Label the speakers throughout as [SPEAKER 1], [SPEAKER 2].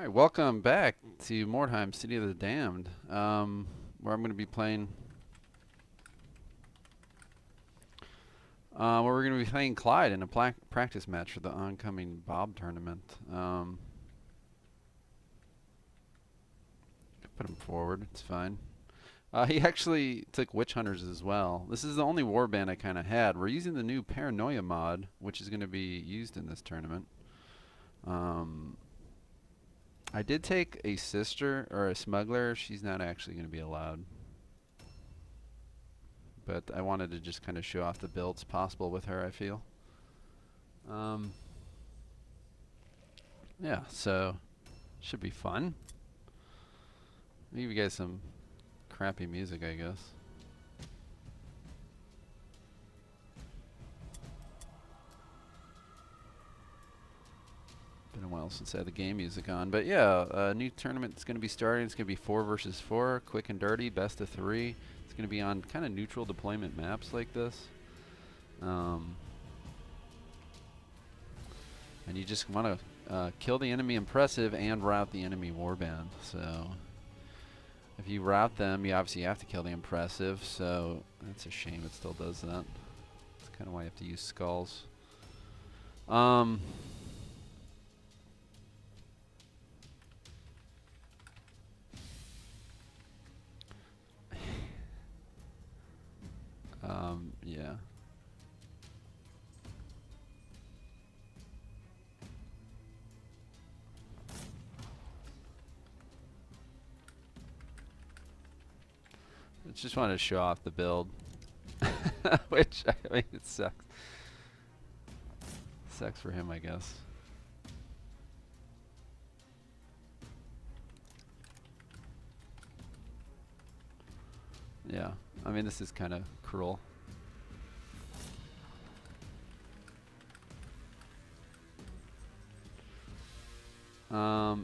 [SPEAKER 1] All right, welcome back to Mordheim, City of the Damned, where I'm going to be playing. Where we're going to be playing Klajd in a practice match for the oncoming BoB tournament. Put him forward; it's fine. He actually took Witch Hunters as well. This is the only warband I kind of had. We're using the new Paranoia mod, which is going to be used in this tournament. I did take a sister or a smuggler. She's not actually going to be allowed. But I wanted to just kind of show off the builds possible with her, I feel. Yeah, so should be fun. I'll give you guys some crappy music, I guess. Been a while since I had the game music on. But yeah, a new tournament's going to be starting. It's going to be 4 versus 4, quick and dirty, best of 3. It's going to be on kind of neutral deployment maps like this. And you just want to kill the enemy impressive and rout the enemy warband. So if you rout them, you obviously have to kill the impressive. So that's a shame it still does that. That's kind of why you have to use skulls. Yeah. I just wanted to show off the build. Which, I mean, it sucks. Sucks for him, I guess. Yeah. I mean, this is kind of cruel.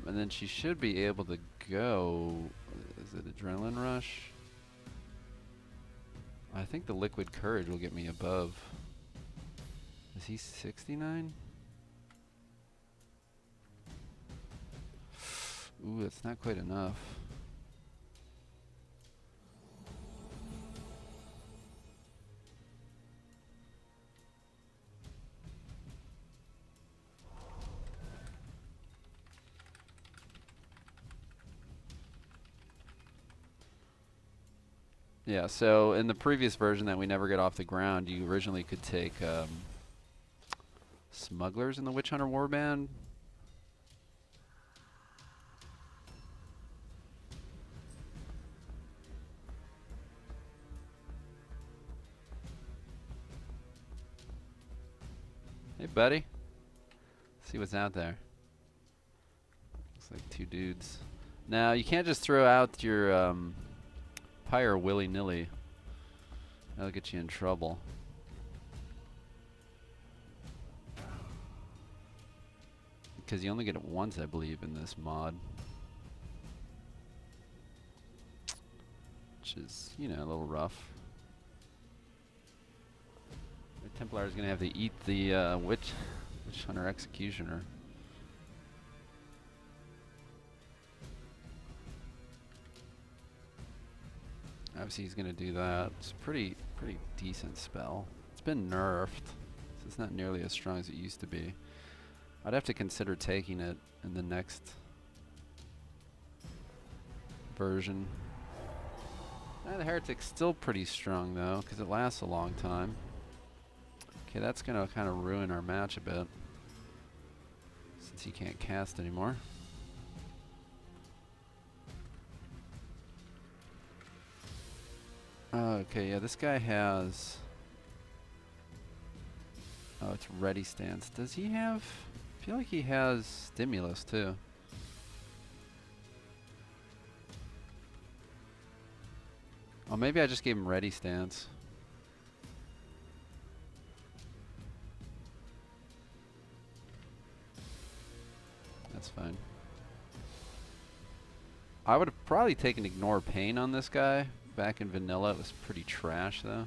[SPEAKER 1] And then she should be able to go. Is it Adrenaline Rush? I think the Liquid Courage will get me above. Is he 69? Ooh, that's not quite enough. Yeah, so in the previous version that we never got off the ground, you originally could take smugglers in the Witch Hunter Warband. Hey, buddy. See what's out there. Looks like 2 dudes. Now, you can't just throw out your pyre willy-nilly. That'll get you in trouble. Because you only get it once, I believe, in this mod. Which is, you know, a little rough. The Templar is going to have to eat the Witch Hunter Executioner. Obviously, he's going to do that. It's a pretty decent spell. It's been nerfed, so it's not nearly as strong as it used to be. I'd have to consider taking it in the next version. The Heretic's still pretty strong, though, because it lasts a long time. Okay, that's going to kind of ruin our match a bit, since he can't cast anymore. Okay, yeah, this guy has... Oh, it's Ready Stance. Does he have... I feel like he has Stimulus, too. Oh, maybe I just gave him Ready Stance. That's fine. I would have probably taken Ignore Pain on this guy. Back in vanilla, it was pretty trash, though.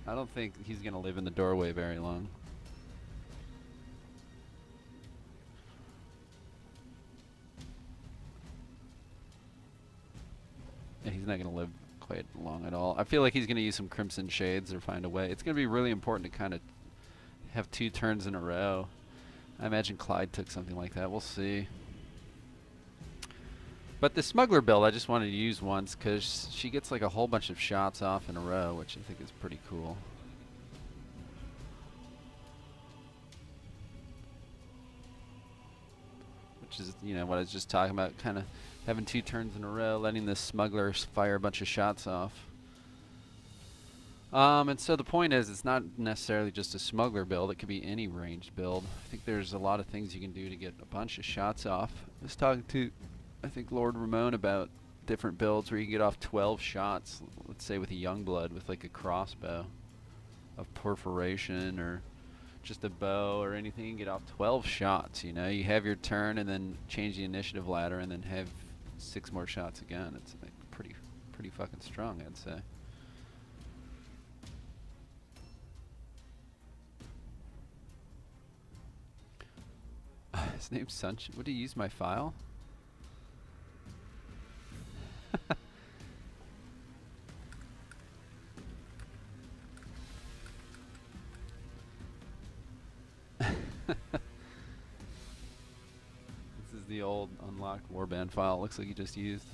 [SPEAKER 1] I don't think he's gonna live in the doorway very long. Yeah, he's not gonna live quite long at all. I feel like he's gonna use some Crimson Shades or find a way. It's gonna be really important to kind of have 2 turns in a row. I imagine Klajd took something like that. We'll see. But the Smuggler build I just wanted to use once because she gets like a whole bunch of shots off in a row, which I think is pretty cool. Which is, you know, what I was just talking about, kind of having 2 turns in a row, letting the Smugglers fire a bunch of shots off. And so the point is, it's not necessarily just a Smuggler build. It could be any ranged build. I think there's a lot of things you can do to get a bunch of shots off. I was talking to, I think, Lord Ramon about different builds where you can get off 12 shots, let's say with a Youngblood, with like a crossbow of perforation or just a bow or anything. You can get off 12 shots, you know. You have your turn and then change the initiative ladder and then have 6 more shots again. It's like pretty fucking strong, I'd say. His name's Sunshine. Would he use my file? This is the old unlocked warband file. Looks like he just used.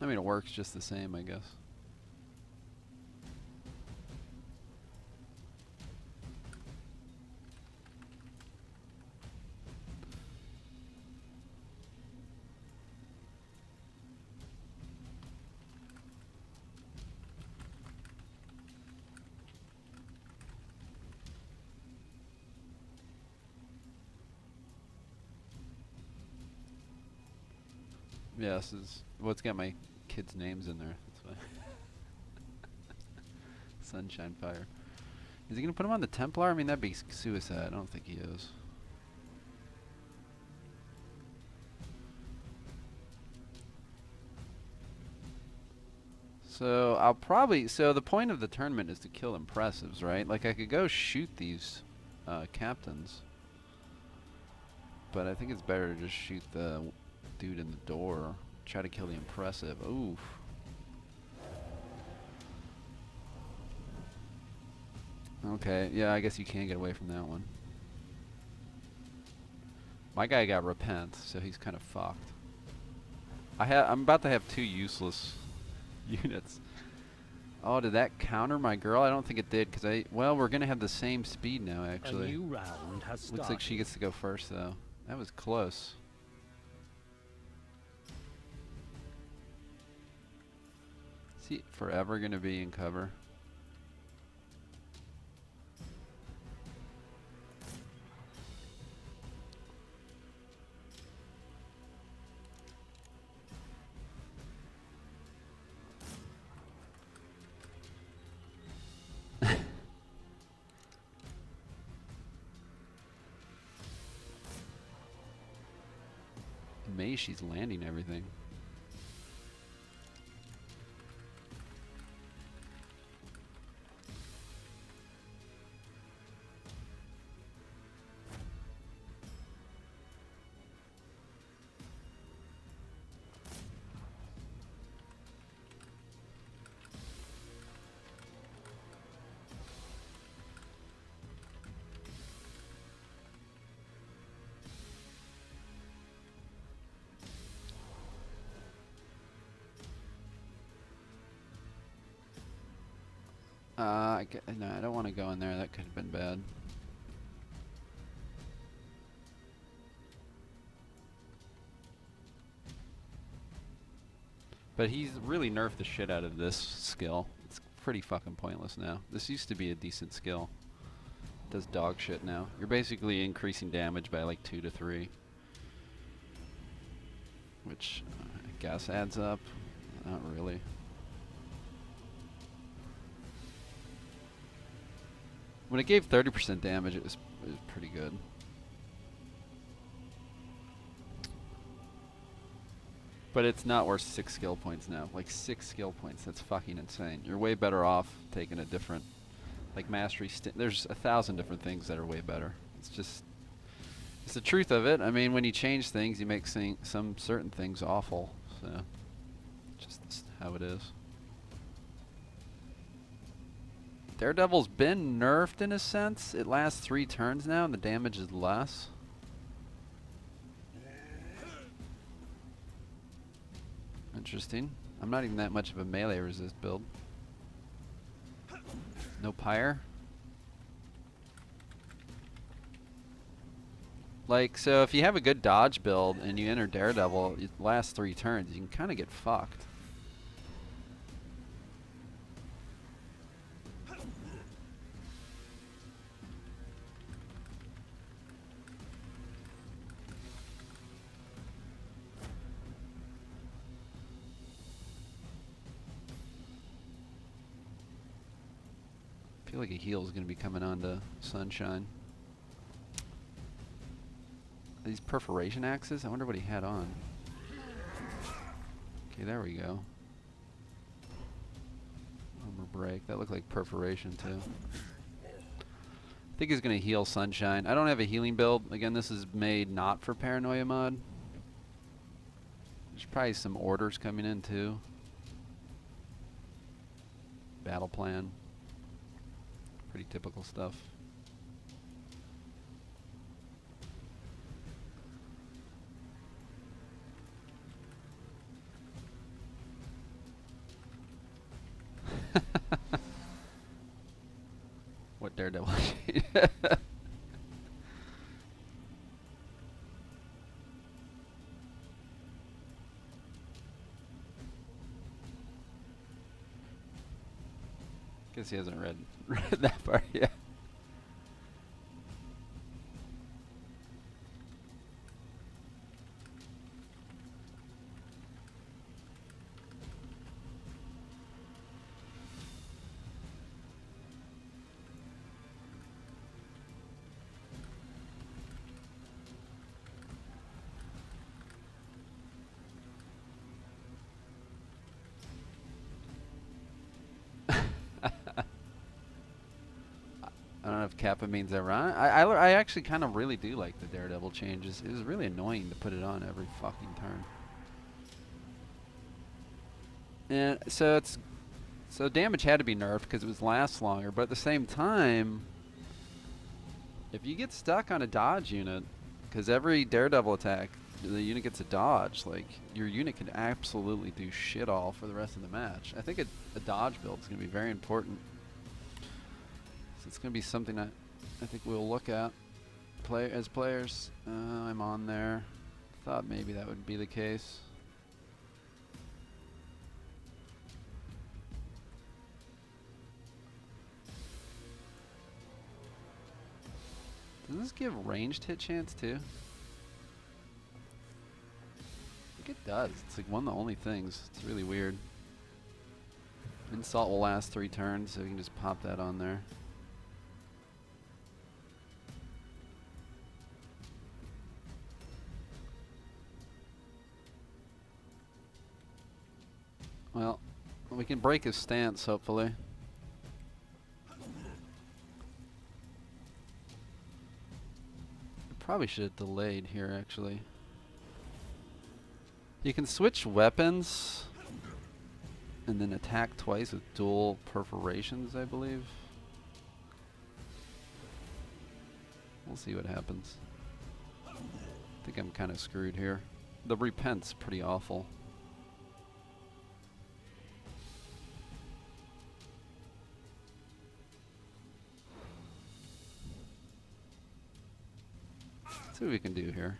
[SPEAKER 1] I mean, it works just the same, I guess. Yeah, this is what's got my kids' names in there. That's why. Sunshine Fire. Is he gonna put him on the Templar? I mean, that'd be suicide. I don't think he is. So I'll probably. So the point of the tournament is to kill impressives, right? Like I could go shoot these captains, but I think it's better to just shoot the dude in the door. Try to kill the impressive. Oof. Okay, yeah, I guess you can get away from that one. My guy got repent, so he's kind of fucked. I'm about to have 2 useless units. Oh, did that counter my girl? I don't think it did, because well, we're gonna have the same speed now, actually.
[SPEAKER 2] A new round has started.
[SPEAKER 1] Looks like she gets to go first, though. That was close. Is he forever gonna be in cover? May she's landing everything. No, I don't want to go in there. That could have been bad. But he's really nerfed the shit out of this skill. It's pretty fucking pointless now. This used to be a decent skill. It does dog shit now. You're basically increasing damage by like 2 to 3. Which I guess adds up. Not really. When it gave 30% damage, it was pretty good. But it's not worth 6 skill points now. Like 6 skill points. That's fucking insane. You're way better off taking a different, like mastery. There's 1,000 different things that are way better. It's just, it's the truth of it. I mean, when you change things, you make some certain things awful. So, just how it is. Daredevil's been nerfed in a sense. It lasts 3 turns now, and the damage is less. Interesting. I'm not even that much of a melee resist build. No pyre. Like, so if you have a good dodge build and you enter Daredevil, it lasts 3 turns, you can kind of get fucked. I feel like a heal is going to be coming on to Sunshine. These perforation axes? I wonder what he had on. Okay, there we go. Armor break. That looked like perforation too. I think he's going to heal Sunshine. I don't have a healing build. Again, this is made not for Paranoia mod. There's probably some orders coming in too. Battle plan. Pretty typical stuff. What Daredevil? Guess he hasn't read that part yet. I don't know if Kappa means that wrong. I actually kind of really do like the Daredevil changes. It was really annoying to put it on every fucking turn. And so damage had to be nerfed because it was lasts longer. But at the same time, if you get stuck on a dodge unit, because every Daredevil attack, the unit gets a dodge. Like your unit can absolutely do shit all for the rest of the match. I think a dodge build is going to be very important. It's going to be something that I think we'll look at as players. I'm on there. Thought maybe that would be the case. Does this give ranged hit chance too? I think it does. It's like one of the only things. It's really weird. Insult will last 3 turns, so you can just pop that on there. Well, we can break his stance, hopefully. Probably should have delayed here, actually. You can switch weapons and then attack twice with dual perforations, I believe. We'll see what happens. I think I'm kind of screwed here. The repent's pretty awful. See what we can do here.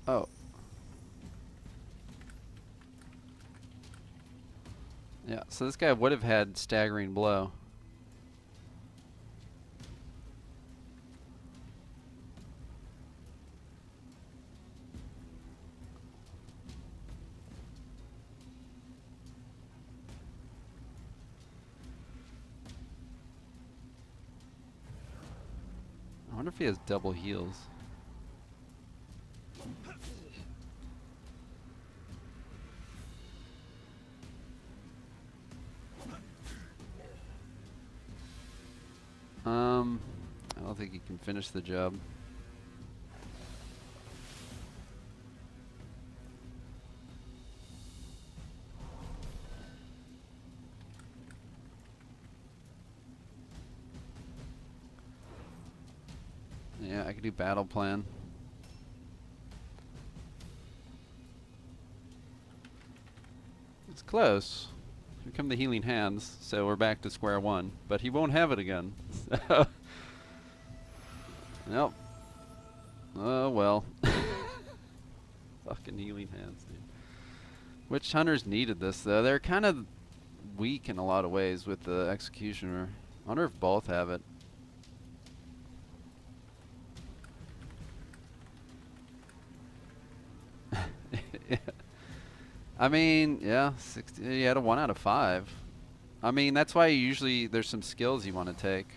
[SPEAKER 1] Oh. Yeah, so this guy would have had staggering blow. I wonder if he has double heals. I don't think he can finish the job. Yeah, I could do battle plan. It's close. Here come the healing hands, so we're back to square one. But he won't have it again. Nope. Oh well. Fucking healing hands, dude. Witch hunters needed this though. They're kind of weak in a lot of ways with the executioner. I wonder if both have it. I mean, yeah, 60. You had a 1 out of 5. I mean, that's why usually there's some skills you want to take.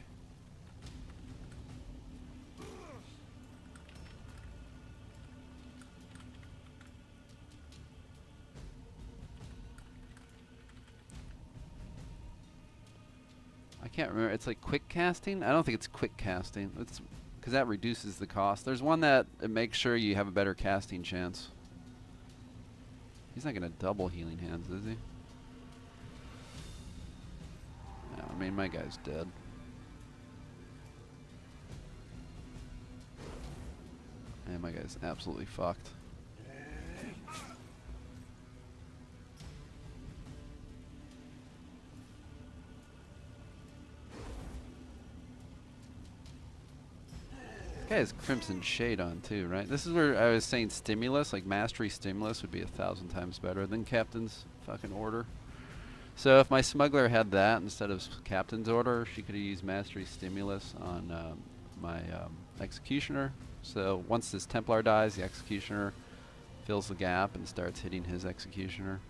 [SPEAKER 1] I can't remember. It's like quick casting? I don't think it's quick casting. It's because that reduces the cost. There's one that it makes sure you have a better casting chance. He's not going to double healing hands, is he? Yeah, I mean, my guy's dead. And my guy's absolutely fucked. This guy has Crimson Shade on too, right? This is where I was saying stimulus, like Mastery Stimulus would be 1,000 times better than Captain's fucking Order. So if my smuggler had that instead of Captain's Order, she could have used Mastery Stimulus on my Executioner. So once this Templar dies, the Executioner fills the gap and starts hitting his Executioner.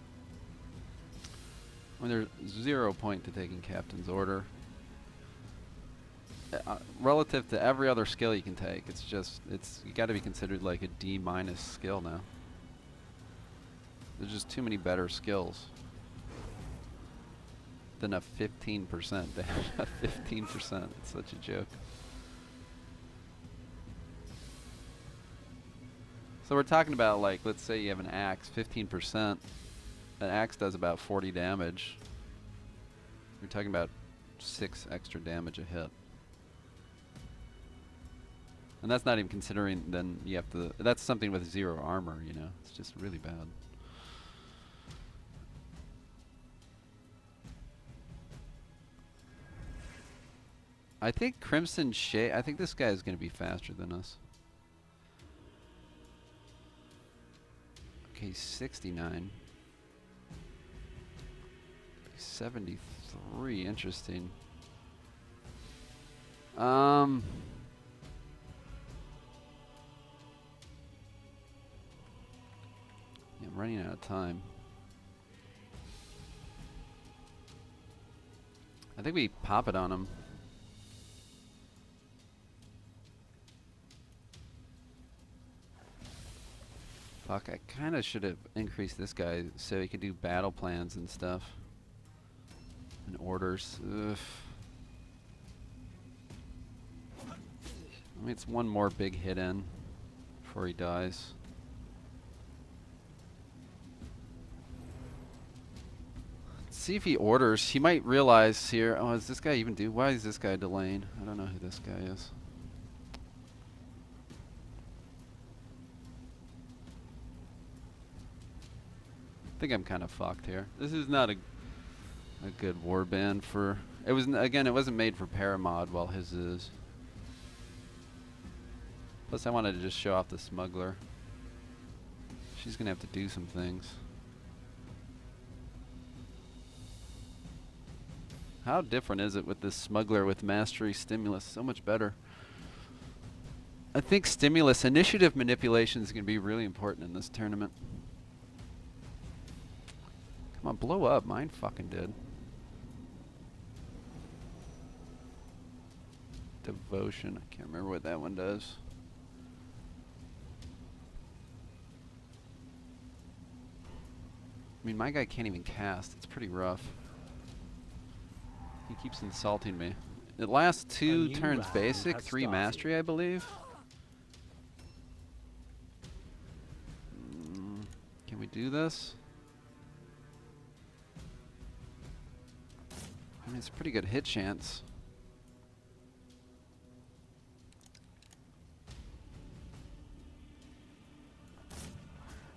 [SPEAKER 1] I mean, there's 0 point to taking Captain's Order. Relative to every other skill you can take, you got to be considered like a D- skill now. There's just too many better skills than a 15% damage. 15%, it's such a joke. So we're talking about, like, let's say you have an axe, 15%. An axe does about 40 damage. You're talking about 6 extra damage a hit. And that's not even considering then you have to, that's something with 0 armor, you know. It's just really bad. I think Crimson Shade, I think this guy is going to be faster than us. Okay, 69. 73, interesting. Yeah, I'm running out of time. I think we pop it on him. Fuck, I kind of should have increased this guy so he could do battle plans and stuff. And orders. Ugh. I mean, it's one more big hit in before he dies. Let's see if he orders. He might realize here, oh, is this guy even do? Why is this guy delaying? I don't know who this guy is. I think I'm kind of fucked here. This is not a good warband for. It was again. It wasn't made for Paramod, while his is. Plus, I wanted to just show off the smuggler. She's gonna have to do some things. How different is it with this smuggler with Mastery Stimulus? So much better. I think Stimulus initiative manipulation is gonna be really important in this tournament. Come on, blow up. Mine fucking did. Devotion. I can't remember what that one does. I mean, my guy can't even cast. It's pretty rough. He keeps insulting me. It lasts 2
[SPEAKER 2] new
[SPEAKER 1] turns
[SPEAKER 2] round
[SPEAKER 1] basic,
[SPEAKER 2] has
[SPEAKER 1] 3
[SPEAKER 2] started.
[SPEAKER 1] mastery, I believe. Can we do this? I mean, it's a pretty good hit chance.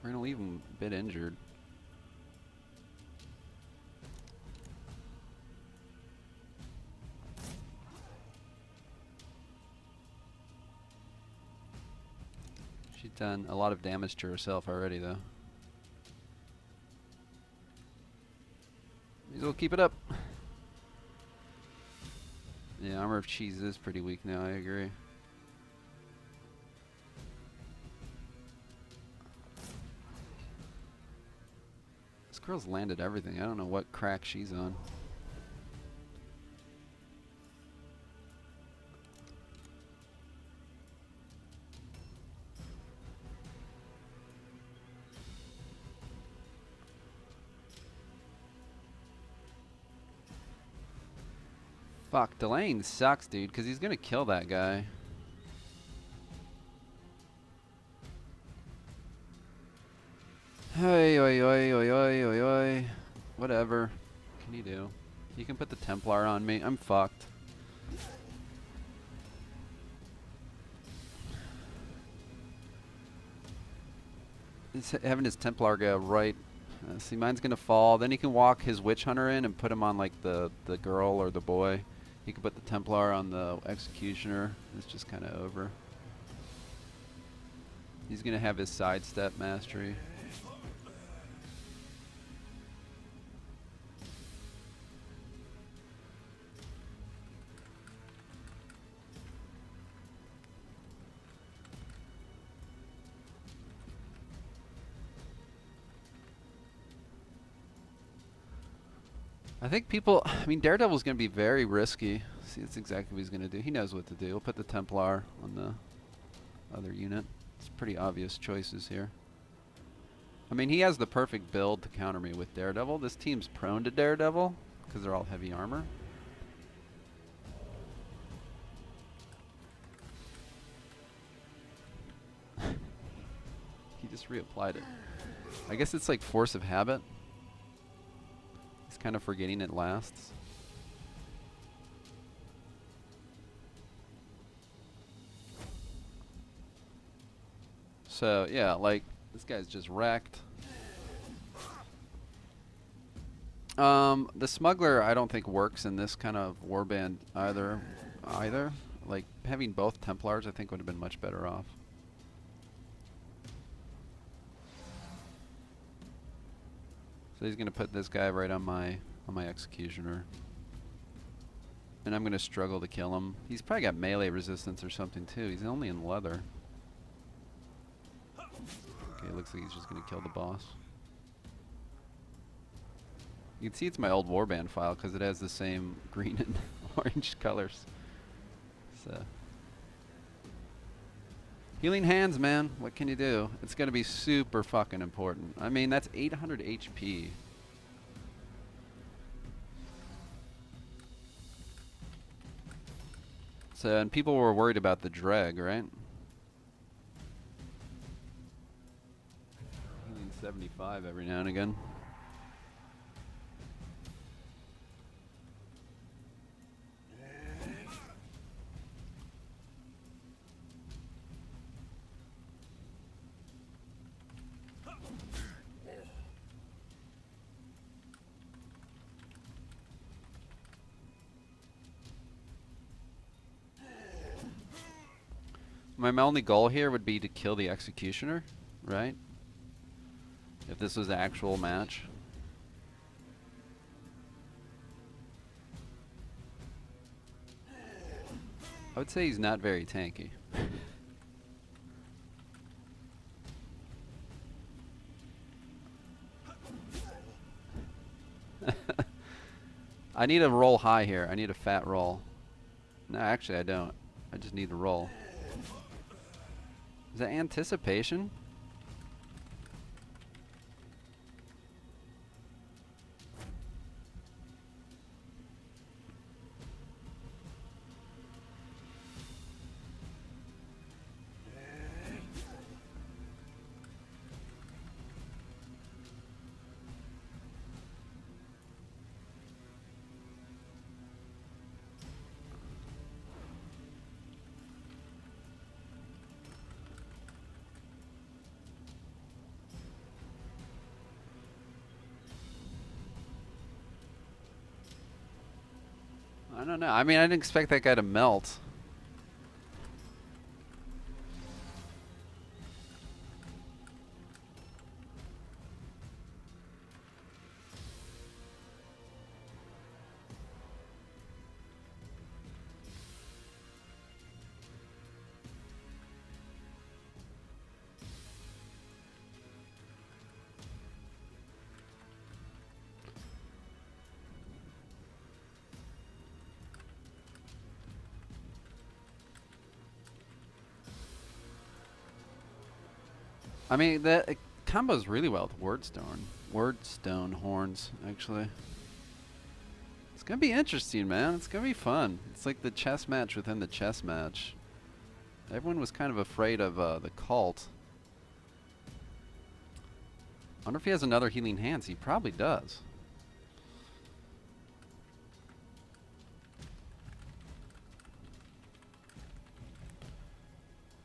[SPEAKER 1] We're gonna leave him a bit injured. She's done a lot of damage to herself already, though. May as well keep it up. Yeah, Armor of Cheese is pretty weak now, I agree. This girl's landed everything. I don't know what crack she's on. Fuck, delaying sucks, dude, because he's gonna kill that guy. Oi, oi, oi, oi, oi, oi, oi. Whatever. What can you do? You can put the Templar on me. I'm fucked. He's having his Templar go right. See, mine's gonna fall. Then he can walk his Witch Hunter in and put him on like the girl or the boy. He can put the Templar on the Executioner. It's just kind of over. He's gonna have his sidestep mastery. I think people, I mean, Daredevil's going to be very risky. See, that's exactly what he's going to do. He knows what to do. He'll put the Templar on the other unit. It's pretty obvious choices here. I mean, he has the perfect build to counter me with Daredevil. This team's prone to Daredevil because they're all heavy armor. He just reapplied it. I guess it's like force of habit. He's kind of forgetting it lasts. So, yeah, like, this guy's just wrecked. The Smuggler I don't think works in this kind of warband either. Like, having both Templars I think would have been much better off. So he's gonna put this guy right on my Executioner. And I'm gonna struggle to kill him. He's probably got melee resistance or something too. He's only in leather. Okay, looks like he's just gonna kill the boss. You can see it's my old warband file because it has the same green and orange colors. So, healing hands, man. What can you do? It's gonna be super fucking important. I mean, that's 800 HP. So, and people were worried about the dreg, right? Healing 75 every now and again. My only goal here would be to kill the Executioner, right? If this was an actual match. I would say he's not very tanky. I need a roll high here. I need a fat roll. No, actually I don't. I just need to roll. Is that anticipation? I don't know. I mean, I didn't expect that guy to melt. I mean, that it combos really well with Wordstone horns, actually. It's gonna be interesting, man. It's gonna be fun. It's like the chess match within the chess match. Everyone was kind of afraid of the cult. I wonder if he has another healing hands. He probably does.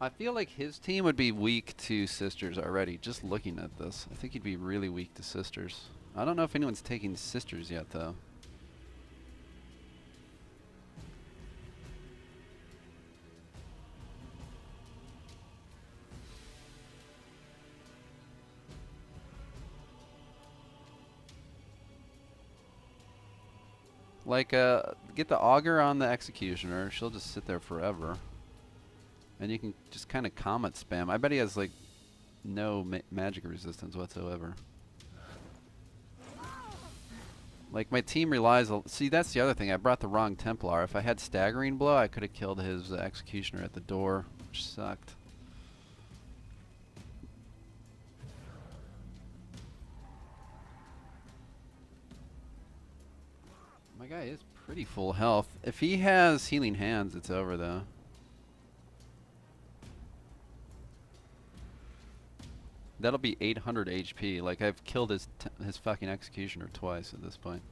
[SPEAKER 1] I feel like his team would be weak to sisters already, just looking at this. I think he'd be really weak to sisters. I don't know if anyone's taking sisters yet, though. Like, get the augur on the executioner. She'll just sit there forever. And you can just kind of comet spam. I bet he has, like, no magic resistance whatsoever. Like, my team relies... See, that's the other thing. I brought the wrong Templar. If I had Staggering Blow, I could have killed his executioner at the door, which sucked. My guy is pretty full health. If he has healing hands, it's over, though. That'll be 800 HP. Like, I've killed his fucking executioner twice at this point.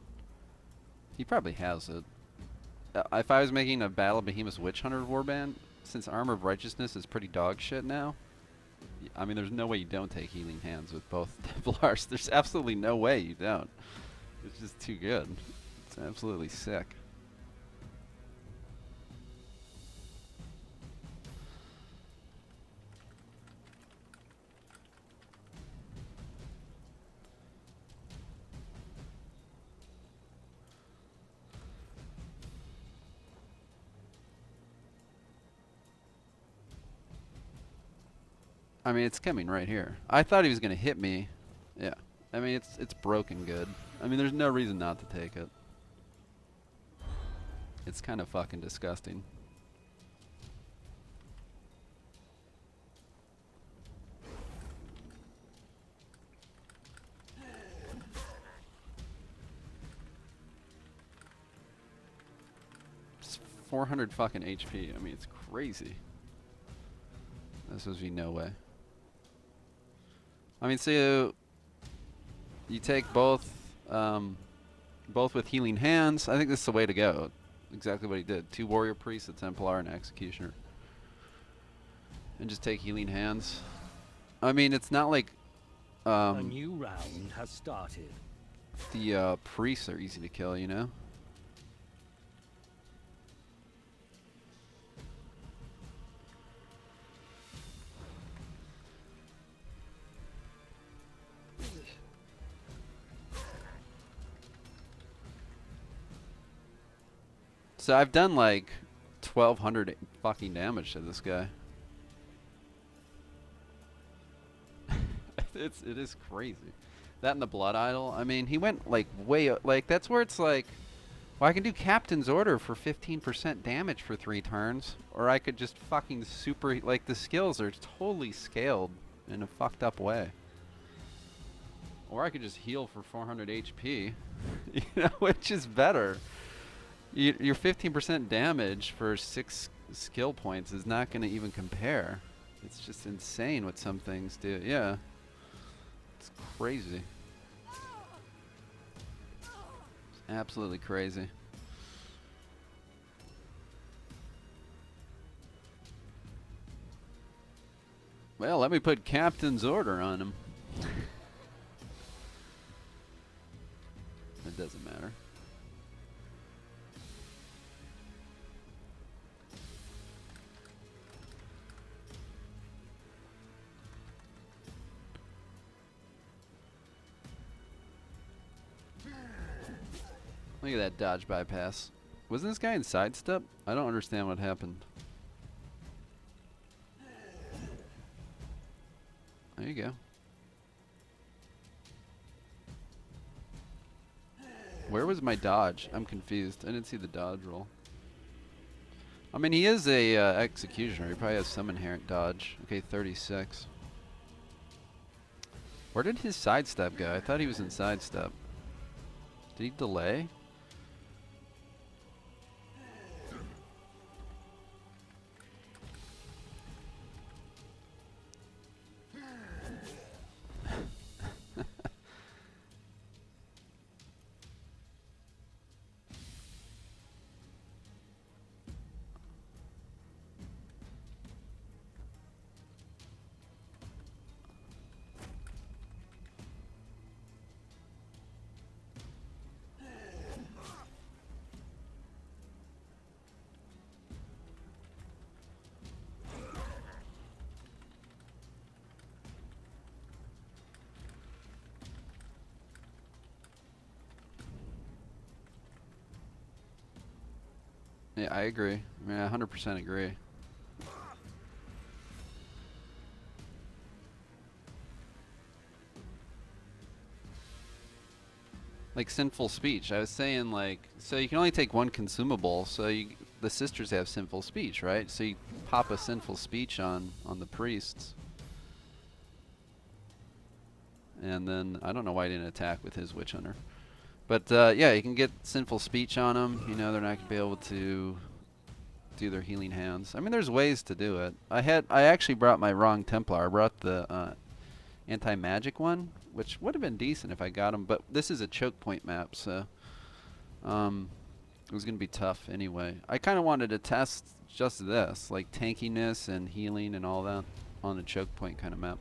[SPEAKER 1] He probably has it. If I was making a Battle Behemoth's Witch Hunter warband, since Armor of Righteousness is pretty dog shit now, I mean, there's no way you don't take healing hands with both Templars. There's absolutely no way you don't. It's just too good. It's absolutely sick. I mean, it's coming right here. I thought he was going to hit me. Yeah. I mean, it's broken good. I mean, there's no reason not to take it. It's kind of fucking disgusting. It's 400 fucking HP. I mean, it's crazy. This was no way. I mean, so you take both with healing hands. I think this is the way to go. Exactly what he did. 2 warrior priests, a Templar, and an executioner. And just take healing hands. I mean, it's not like
[SPEAKER 2] a new round has started.
[SPEAKER 1] The priests are easy to kill, you know? So I've done like 1,200 fucking damage to this guy. It is crazy. That and the Blood Idol. I mean, he went like way like that's where it's like, well, I can do Captain's Order for 15% damage for 3 turns, or I could just fucking super like the skills are totally scaled in a fucked up way. Or I could just heal for 400 HP, you know, which is better. Your 15% damage for 6 skill points is not going to even compare. It's just insane what some things do. Yeah. It's crazy. It's absolutely crazy. Well, let me put Captain's Order on him. It doesn't matter. Look at that dodge bypass. Wasn't this guy in sidestep? I don't understand what happened. There you go. Where was my dodge? I'm confused. I didn't see the dodge roll. I mean, he is a executioner. He probably has some inherent dodge. Okay, 36. Where did his sidestep go? I thought he was in sidestep. Did he delay? Yeah, I agree. I mean, I 100% agree. Like sinful speech. I was saying like, so you can only take one consumable, so the sisters have sinful speech, right? So you pop a sinful speech on the priests. And then, I don't know why he didn't attack with his witch hunter. But yeah, you can get sinful speech on them. You know, they're not going to be able to do their healing hands. I mean, there's ways to do it. I actually brought my wrong Templar. I brought the anti-magic one, which would have been decent if I got him, but this is a choke point map, so it was going to be tough anyway. I kind of wanted to test just this, like tankiness and healing and all that on a choke point kind of map.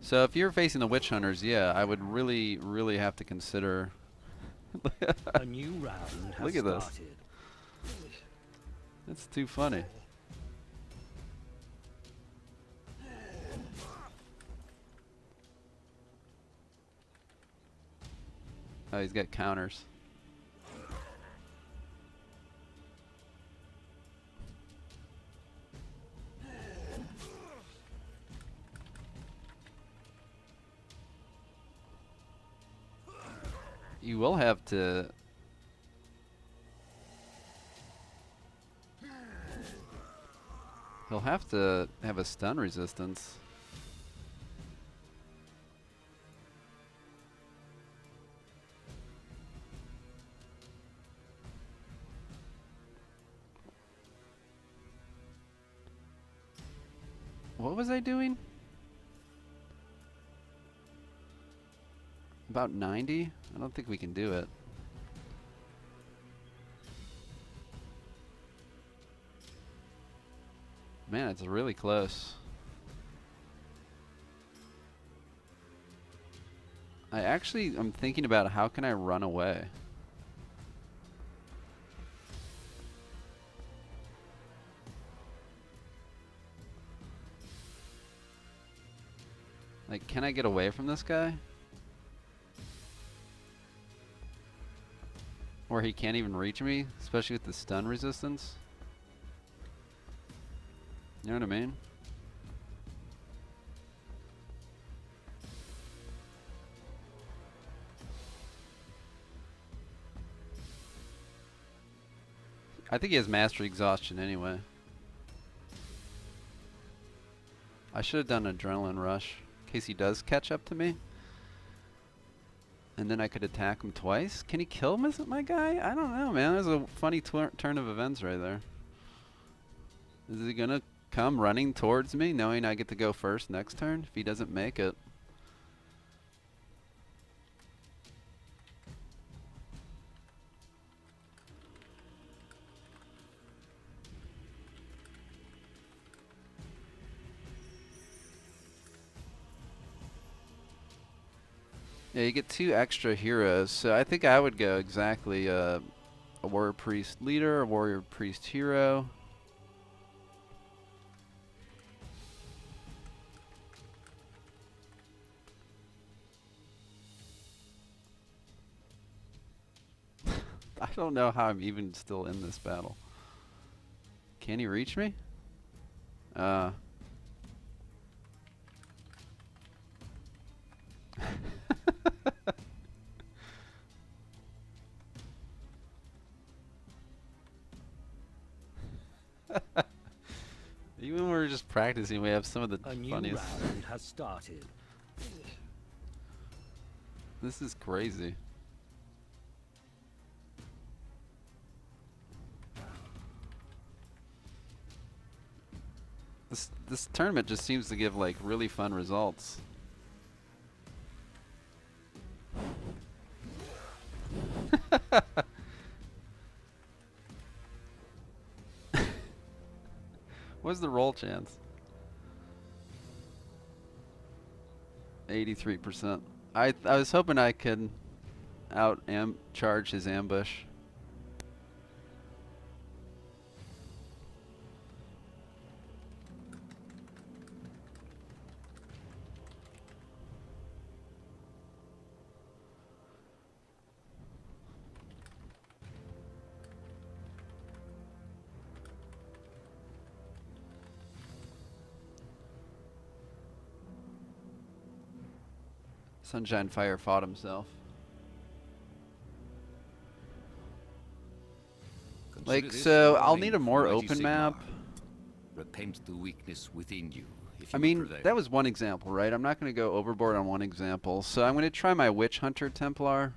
[SPEAKER 1] So if you're facing the witch hunters, yeah, I would really, really have to consider.
[SPEAKER 2] A new round has
[SPEAKER 1] Look at this.
[SPEAKER 2] started.
[SPEAKER 1] That's too funny. Oh, he's got counters. You will have to. He'll have to have a stun resistance. What was I doing? About 90? I don't think we can do it. Man, it's really close. I'm thinking about how can I run away? Like, can I get away from this guy? Or he can't even reach me, especially with the stun resistance? You know what I mean? I think he has mastery exhaustion anyway. I should have done adrenaline rush in case he does catch up to me. And then I could attack him twice. Can he kill my guy? I don't know, man. There's a funny turn of events right there. Is he gonna come running towards me knowing I get to go first next turn if he doesn't make it? Yeah, you get 2 extra heroes, so I think I would go exactly a warrior priest leader, a warrior priest hero. I don't know how I'm even still in this battle. Can he reach me? Even when we're just practicing, we have some of the
[SPEAKER 2] A new
[SPEAKER 1] funniest.
[SPEAKER 2] round has started.
[SPEAKER 1] This is crazy. This tournament just seems to give like really fun results. What's the roll chance? 83%. I was hoping I could charge his ambush. Sunshine Fire fought himself. Like, so I'll need a more open map.
[SPEAKER 3] Repent the weakness within you. If
[SPEAKER 1] I
[SPEAKER 3] you
[SPEAKER 1] mean,
[SPEAKER 3] prevail.
[SPEAKER 1] that was one example, right? I'm not going to go overboard on one example. So I'm going to try my Witch Hunter Templar.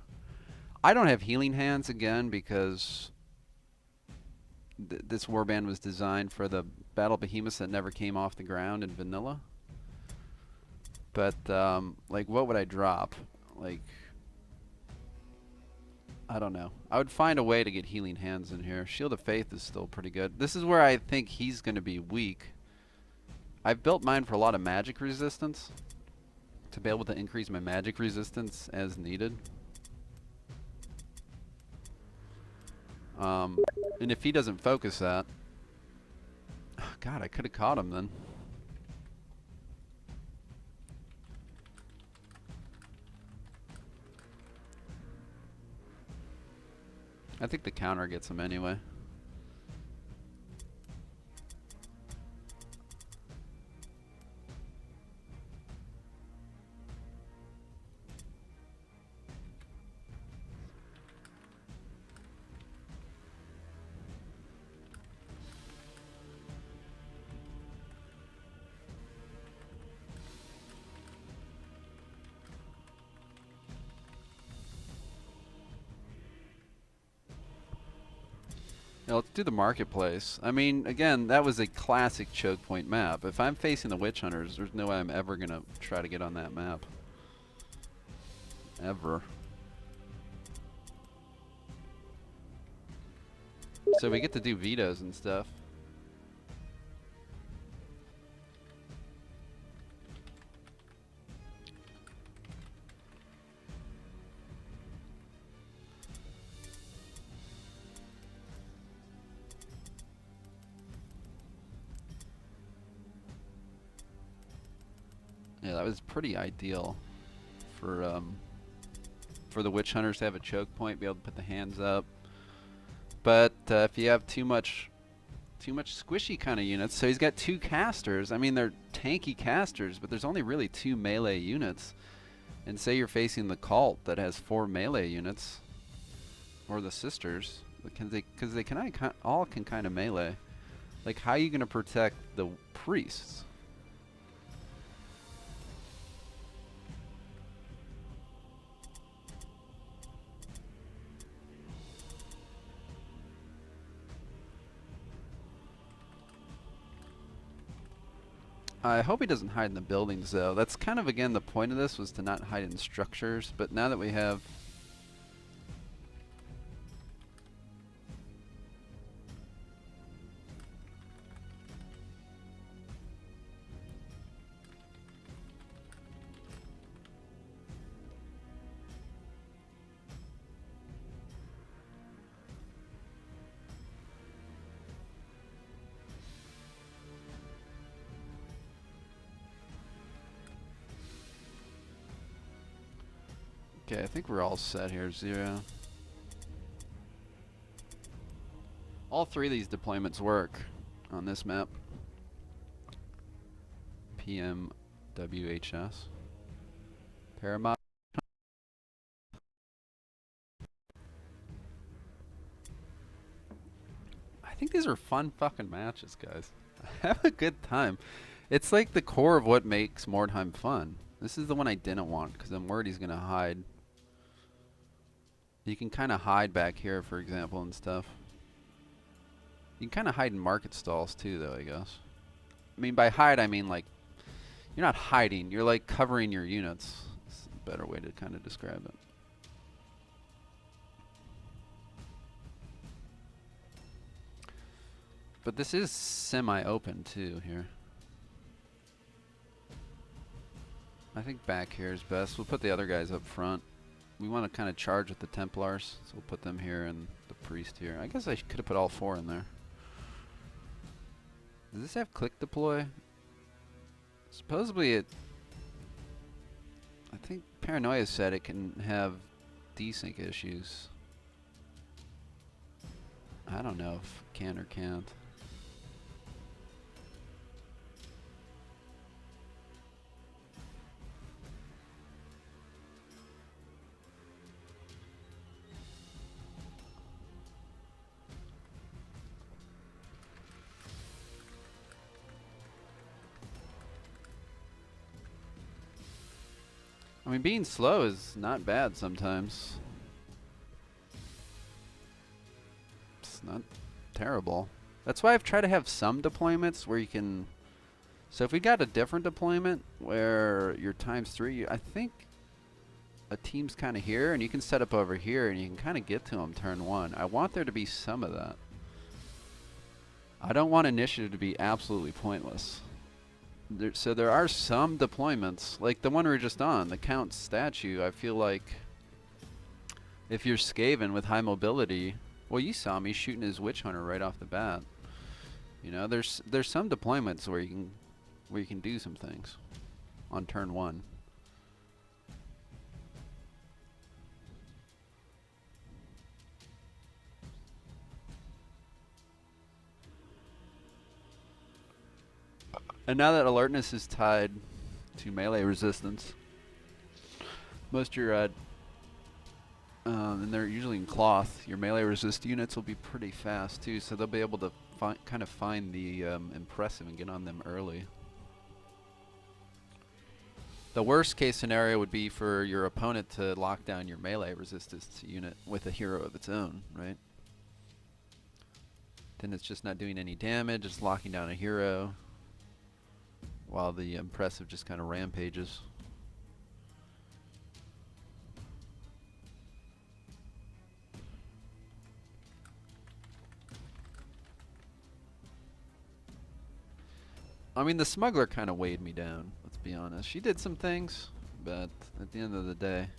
[SPEAKER 1] I don't have healing hands again because this warband was designed for the battle behemoths that never came off the ground in vanilla. But like, what would I drop? Like, I don't know. I would find a way to get healing hands in here. Shield of Faith is still pretty good. This is where I think he's going to be weak. I've built mine for a lot of magic resistance to be able to increase my magic resistance as needed. And if he doesn't focus that, oh God, I could have caught him then. I think the counter gets him anyway. Yeah, let's do the marketplace. I mean, again, that was a classic choke point map. If I'm facing the Witch Hunters, there's no way I'm ever going to try to get on that map. Ever. So we get to do vetoes and stuff. Yeah, that was pretty ideal for the Witch Hunters to have a choke point, be able to put the hands up. But if you have too much squishy kind of units, so he's got 2 casters. I mean, they're tanky casters, but there's only really 2 melee units. And say you're facing the cult that has 4 melee units, or the sisters, because they can all can kind of melee. Like, how are you going to protect the priests? I hope he doesn't hide in the buildings, though. That's kind of, again, the point of this was to not hide in structures. But now that we have... Okay, I think we're all set here, 0. All three of these deployments work on this map. PMWHS. Paramount. I think these are fun fucking matches, guys. Have a good time. It's like the core of what makes Mordheim fun. This is the one I didn't want because I'm worried he's gonna hide. You can kind of hide back here, for example, and stuff. You can kind of hide in market stalls too, though, I guess. I mean, by hide, I mean like you're not hiding. You're like covering your units. It's a better way to kind of describe it. But this is semi-open too here. I think back here is best. We'll put the other guys up front. We want to kind of charge with the Templars, so we'll put them here and the priest here. I guess I could have put all four in there. Does this have click deploy? Supposedly it... I think Paranoia said it can have desync issues. I don't know if it can or can't. I mean, being slow is not bad sometimes. It's not terrible. That's why I've tried to have some deployments where you can... So if we got a different deployment where you're ×3, I think a team's kind of here and you can set up over here and you can kind of get to them turn one. I want there to be some of that. I don't want initiative to be absolutely pointless. So there are some deployments, like the one we were just on, the Count statue. I feel like if you're Skaven with high mobility, well, you saw me shooting his Witch Hunter right off the bat. You know, there's some deployments where you can do some things on turn one. And now that alertness is tied to melee resistance, most of your, and they're usually in cloth, your melee resist units will be pretty fast too, so they'll be able to kind of find the impressive and get on them early. The worst case scenario would be for your opponent to lock down your melee resistance unit with a hero of its own, right? Then it's just not doing any damage, it's locking down a hero, while the impressive just kind of rampages. I mean, the smuggler kind of weighed me down, let's be honest. She did some things, but at the end of the day,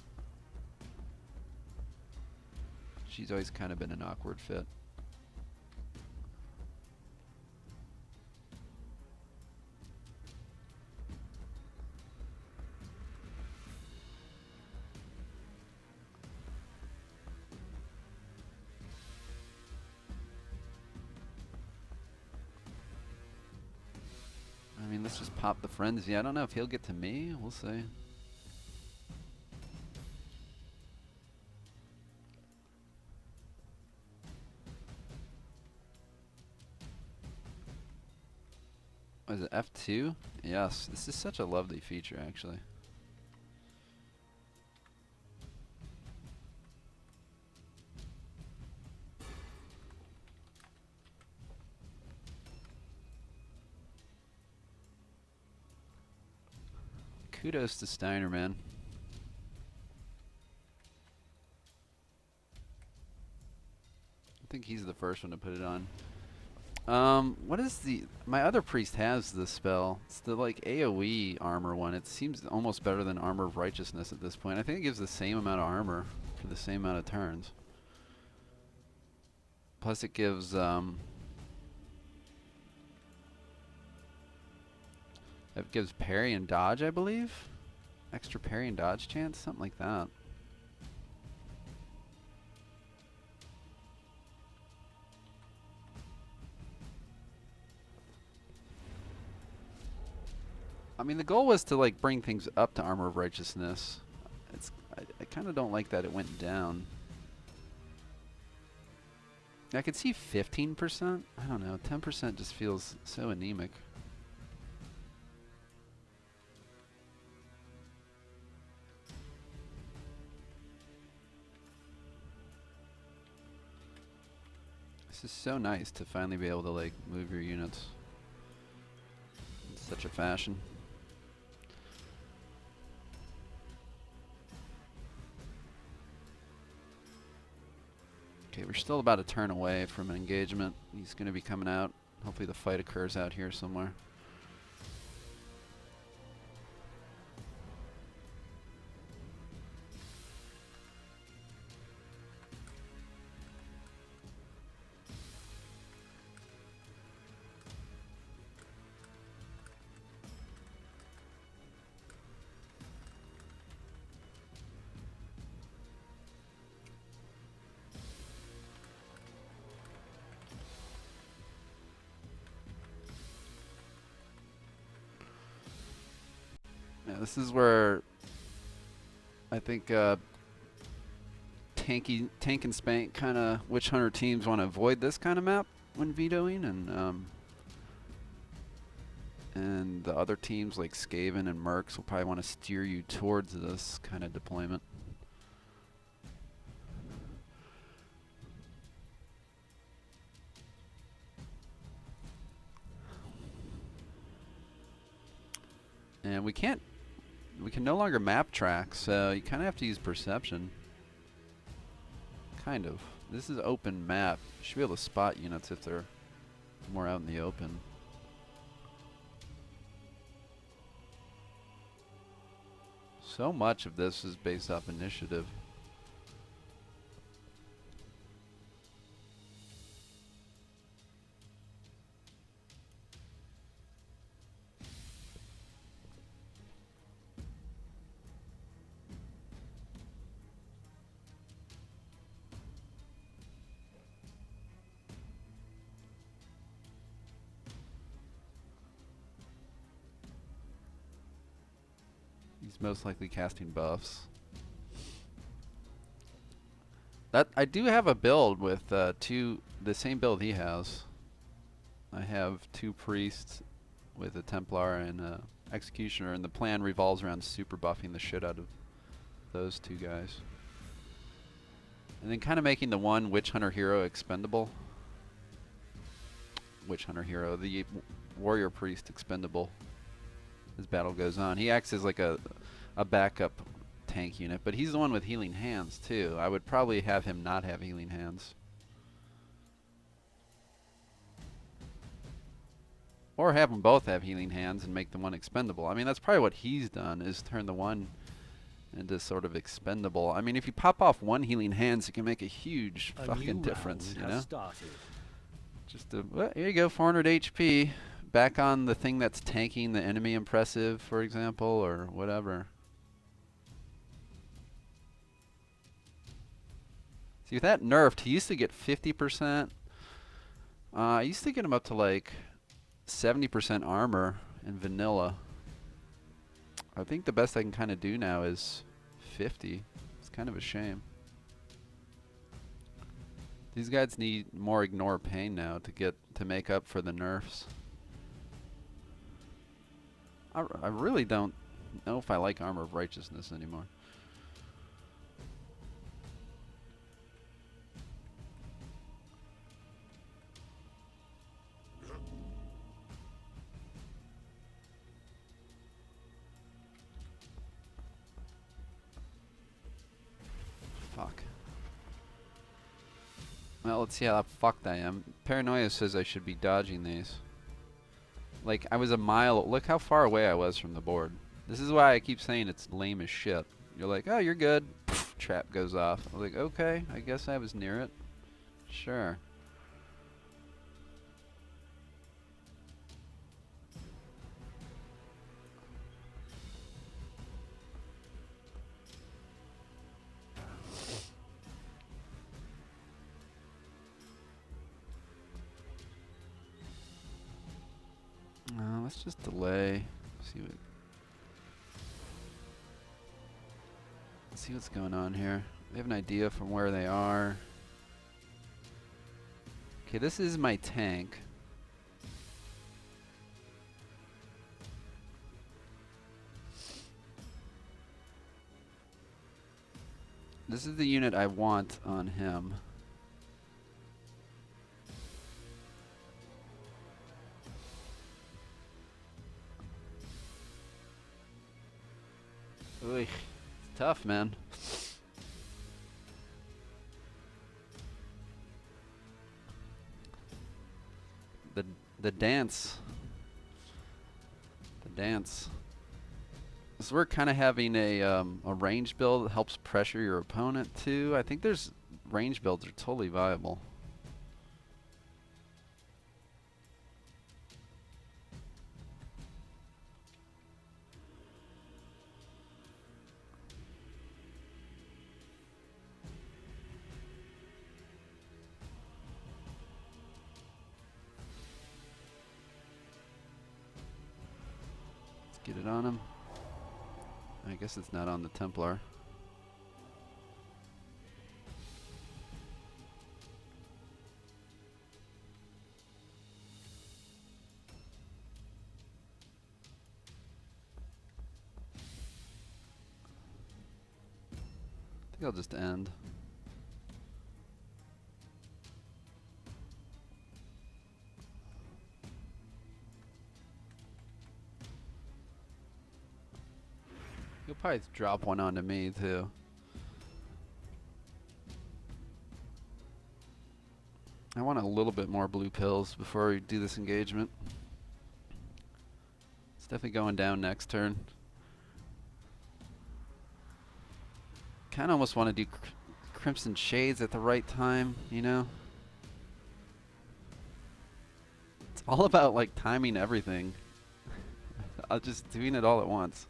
[SPEAKER 1] she's always kind of been an awkward fit. I mean, let's just pop the frenzy. I don't know if he'll get to me. We'll see. Is it F2? Yes, this is such a lovely feature, actually. Kudos to Steiner, man. I think he's the first one to put it on. What is the... My other priest has this spell. It's the, like, AoE armor one. It seems almost better than Armor of Righteousness at this point. I think it gives the same amount of armor for the same amount of turns. Plus it gives, it gives parry and dodge, I believe? Extra parry and dodge chance? Something like that. I mean, the goal was to like bring things up to Armor of Righteousness. I kind of don't like that it went down. I could see 15%. I don't know. 10% just feels so anemic. This is so nice to finally be able to like move your units in such a fashion. Okay, we're still about a turn away from an engagement. He's going to be coming out. Hopefully the fight occurs out here somewhere. Yeah, this is where I think Tank and Spank kind of Witch Hunter teams want to avoid this kind of map when vetoing, and the other teams like Skaven and Mercs will probably want to steer you towards this kind of deployment. And we can no longer map track, so you kind of have to use perception. Kind of. This is open map. You should be able to spot units if they're more out in the open. So much of this is based off initiative. He's most likely casting buffs. That I do have a build with the same build he has. I have 2 priests with a Templar and a Executioner, and the plan revolves around super buffing the shit out of those 2 guys. And then kind of making the one Witch Hunter hero expendable. Witch Hunter hero, the Warrior Priest expendable as battle goes on. He acts as like a backup tank unit, but he's the one with healing hands too. I would probably have him not have healing hands. Or have them both have healing hands and make the one expendable. I mean, that's probably what he's done, is turn the one into sort of expendable. I mean, if you pop off 1 healing hands, it can make a huge fucking difference, you know? Just well, here you go, 400 HP. Back on the thing that's tanking the enemy impressive, for example, or whatever. See, with that nerfed, he used to get 50%. I used to get him up to like 70% armor in vanilla. I think the best I can kind of do now is 50. It's kind of a shame. These guys need more ignore pain now to make up for the nerfs. I really don't know if I like Armor of Righteousness anymore. Fuck. Well, let's see how fucked I am. Paranoia says I should be dodging these. Like, I was a mile. Look how far away I was from the board. This is why I keep saying it's lame as shit. You're like, oh, you're good. Poof, trap goes off. I was like, okay, I guess I was near it. Sure. Let's just delay. See what see what's going on here. They have an idea from where they are. Okay, this is my tank. This is the unit I want on him. Oy, it's tough, man. The dance. The dance. So we're kind of having a range build that helps pressure your opponent too. I think there's range builds are totally viable. Let's get it on him. I guess it's not on the Templar. I think I'll just end. You'll probably drop one onto me too. I want a little bit more blue pills before we do this engagement. It's definitely going down next turn. Kind of almost want to do Crimson Shades at the right time, you know? It's all about like timing everything. I'm just doing it all at once.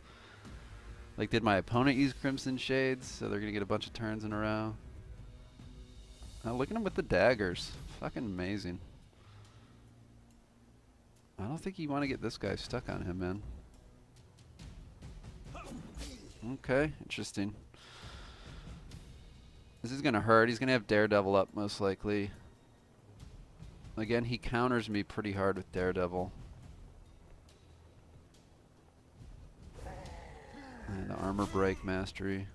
[SPEAKER 1] Like, did my opponent use Crimson Shades? So they're going to get a bunch of turns in a row. Oh, look at him with the daggers. Fucking amazing. I don't think you want to get this guy stuck on him, man. Okay, interesting. This is going to hurt. He's going to have Daredevil up, most likely. Again, he counters me pretty hard with Daredevil. And the armor break mastery.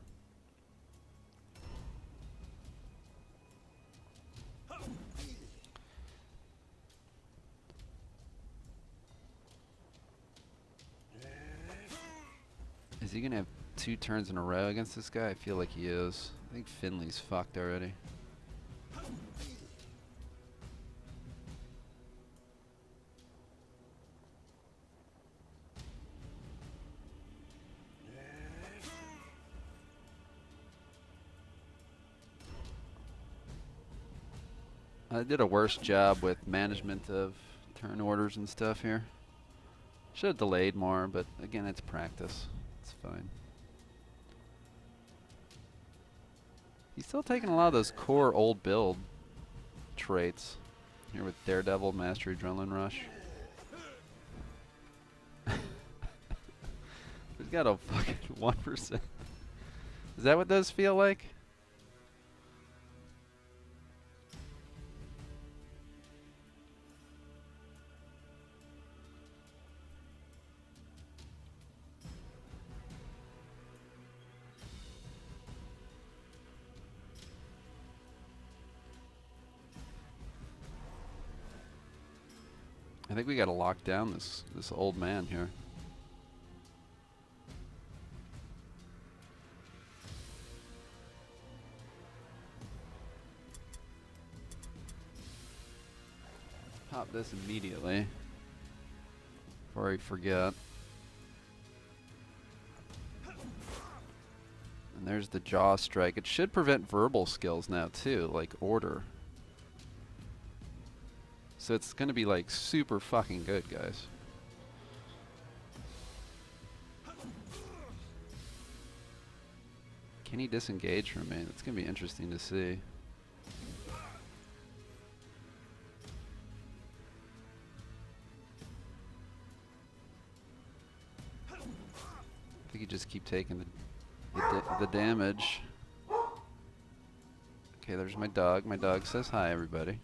[SPEAKER 1] Is he gonna have 2 turns in a row against this guy? I feel like he is. I think Finley's fucked already. I did a worse job with management of turn orders and stuff here. Should have delayed more, but again, it's practice. It's fine. He's still taking a lot of those core old build traits. Here with Daredevil, Mastery, Adrenaline Rush. He's got a fucking 1%. Is that what those feel like? I think we got to lock down this old man here. Pop this immediately before I forget. And there's the jaw strike. It should prevent verbal skills now too, like order. So it's going to be like super fucking good, guys. Can he disengage from me? That's going to be interesting to see. I think you just keep taking the the damage. Okay, there's my dog. My dog says hi, everybody.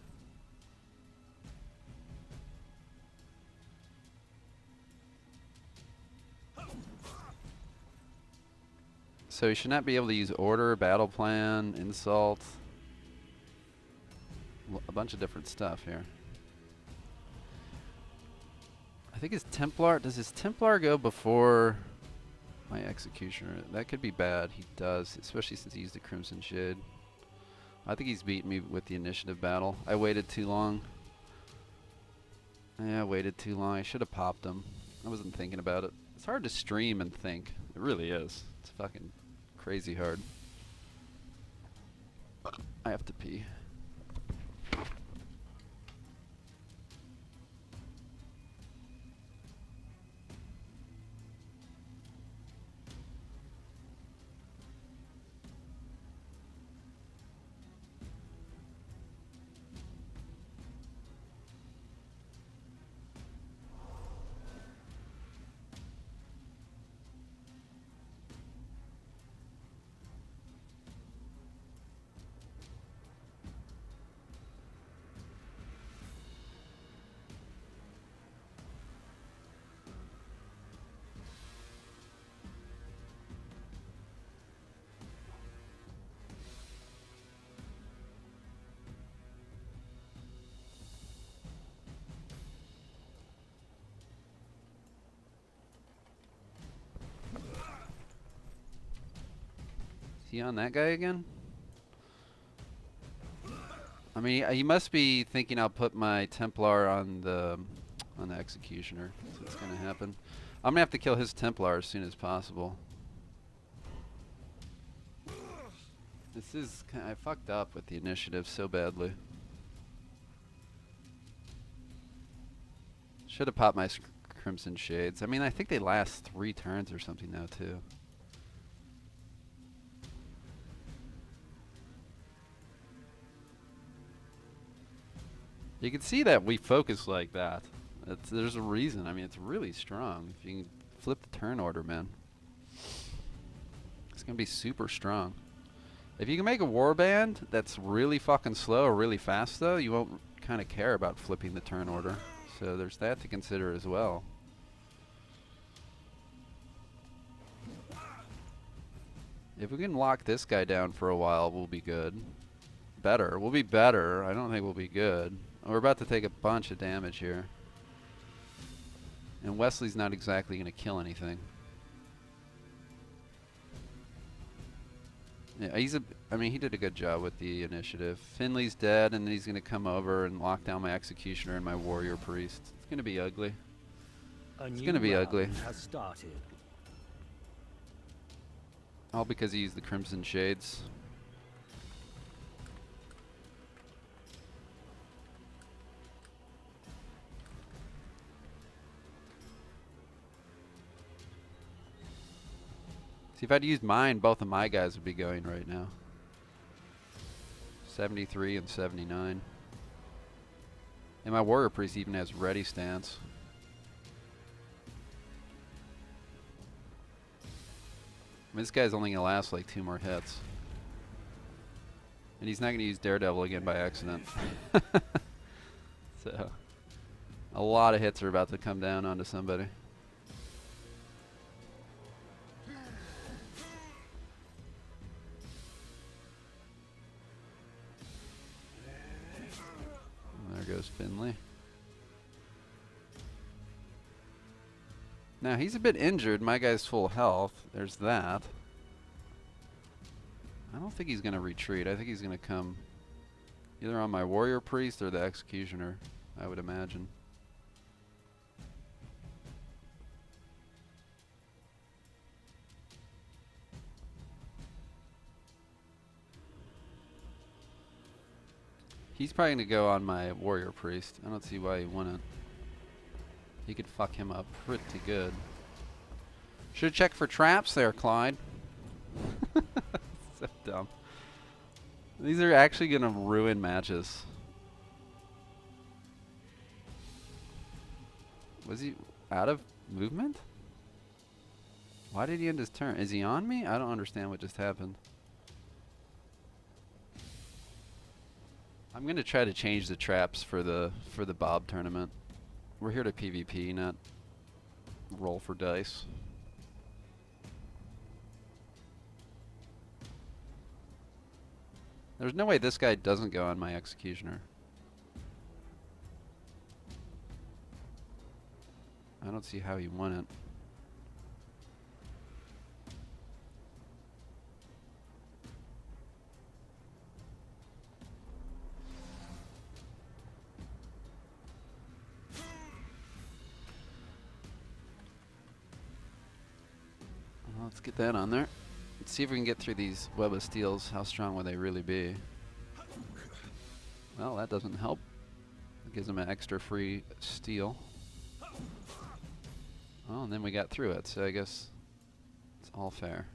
[SPEAKER 1] So you should not be able to use order, battle plan, insult, a bunch of different stuff here. I think his Templar, does his Templar go before my Executioner? That could be bad. He does, especially since he used the Crimson Shade. I think he's beaten me with the initiative battle. I waited too long. Yeah, I waited too long. I should have popped him. I wasn't thinking about it. It's hard to stream and think. It really is. It's fucking crazy hard. I have to pee. Is he on that guy again? I mean, he must be thinking I'll put my Templar on the Executioner. So it's gonna happen. I'm gonna have to kill his Templar as soon as possible. This is I fucked up with the initiative so badly. Should have popped my Crimson Shades. I mean, I think they last 3 turns or something now too. You can see that we focus like that. There's a reason. I mean, it's really strong. If you can flip the turn order, man. It's going to be super strong. If you can make a warband that's really fucking slow or really fast, though, you won't kind of care about flipping the turn order. So there's that to consider as well. If we can lock this guy down for a while, we'll be good. Better. We'll be better. I don't think we'll be good. We're about to take a bunch of damage here. And Wesley's not exactly going to kill anything. Yeah, I mean, he did a good job with the initiative. Finley's dead, and then he's going to come over and lock down my Executioner and my Warrior Priest. It's going to be ugly. It's going to be ugly.
[SPEAKER 2] Has started.
[SPEAKER 1] All because he used the Crimson Shades. See, if I'd used mine, both of my guys would be going right now. 73 and 79. And my Warrior Priest even has ready stance. I mean, this guy's only going to last like 2 more hits. And he's not going to use Daredevil again by accident. So, a lot of hits are about to come down onto somebody. There goes Finley. Now, he's a bit injured. My guy's full health. There's that. I don't think he's going to retreat. I think he's going to come either on my Warrior Priest or the Executioner, I would imagine. He's probably going to go on my Warrior Priest. I don't see why he wouldn't. He could fuck him up pretty good. Should check for traps there, Klajd. So dumb. These are actually going to ruin matches. Was he out of movement? Why did he end his turn? Is he on me? I don't understand what just happened. I'm gonna try to change the traps for the BoB tournament. We're here to PvP, not roll for dice. There's no way this guy doesn't go on my executioner. I don't see how he won it. Well, let's get that on there. Let's see if we can get through these web of steels. How strong will they really be? Well, that doesn't help. It gives them an extra free steel. Oh, and then we got through it, so I guess it's all fair.